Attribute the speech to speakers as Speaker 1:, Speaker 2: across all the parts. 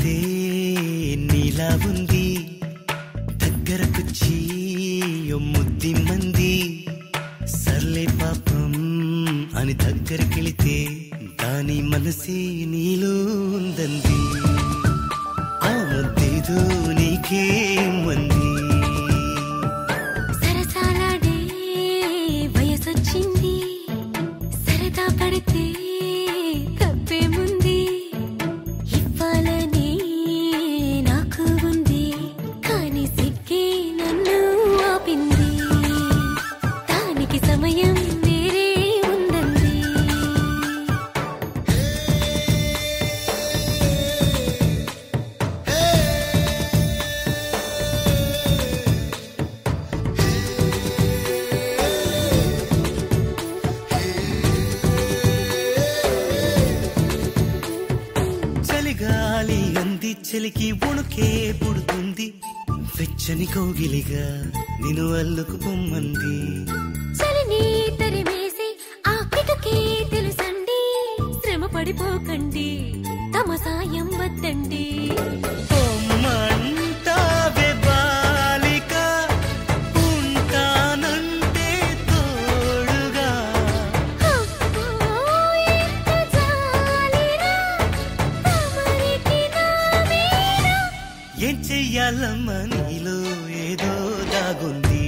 Speaker 1: పడితే నీలా ఉంది, దగ్గరకొచ్చి ముద్ది మంది, సర్లే పాపం అని దగ్గరికెళితే దాని మనసే నీలో ఉందంది. ఆ ముద్దేదో నీకేమంది?
Speaker 2: సరసాలాడే వయసొచ్చింది, సరదా పడితే తప్పేముంది, ఇవ్వాలని నాకు ఉంది, కానీ సిగ్గే నన్ను ఆపింది, దానికి సమయం వేరే ఉందంది.
Speaker 1: చలిగాలి అంది, చలికి ఉణుకే పుడుతుంది, వెచ్చని కోగిలిగా నిన్ను అల్లుకు పొమ్మంది.
Speaker 2: చలిని తరిమేసి ఆ కిటకే తెలుసండి, శ్రమ పడిపోకండి, తమ సాయం వద్దండి.
Speaker 1: పొమ్మంటావే బాలిక, ఉంటానంటే తోడుగా.
Speaker 2: అబ్బో, ఎంత జాలిరా, తమరికి నా మీద.
Speaker 1: ఏం చెయ్యాలమ్మా, నీలో ఏదో దాగుంది,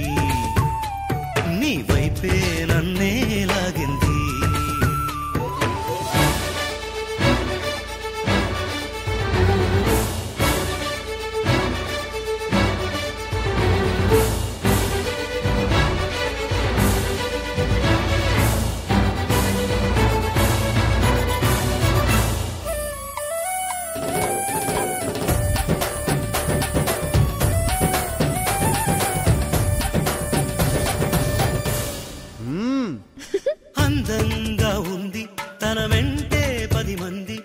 Speaker 1: నీ వైపే నన్నే లాగింది. అందంగా ఉంది, తన వెంటే 10 మంది,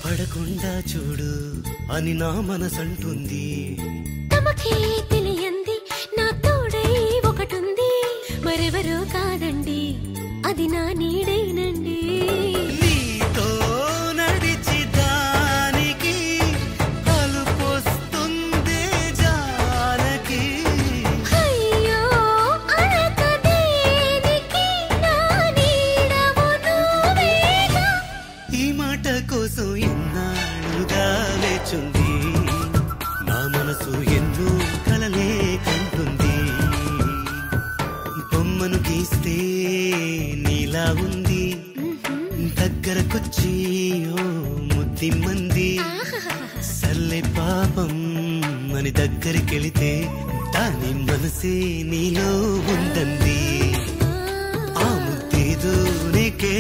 Speaker 1: పడకుండా చూడు అని నా మనసంటుంది.
Speaker 2: తమకే తెలియంది, నా తోడై ఒకటుంది, మరెవరో కాదండి, అది నా నీడేనండి.
Speaker 1: నీతో నడిచి దానికి అలుపొస్తుందే జానకి.
Speaker 2: అయ్యో అనక దేనికి, నా నీడవు నువ్వేగా.
Speaker 1: ఈ మాట కోసం ఎన్నాళ్ళుగా లేచుంది, నా మనసు ఎన్నో కలలే కంటుంది. బొమ్మను గీస్తే నీలా ఉంది, దగ్గరకొచ్చి ఓ ముద్ది మంది, సర్లే పాపం అని దగ్గరికెళితే దాని మనసే నీలో ఉందంది. ఆ ముద్దేదో నీకే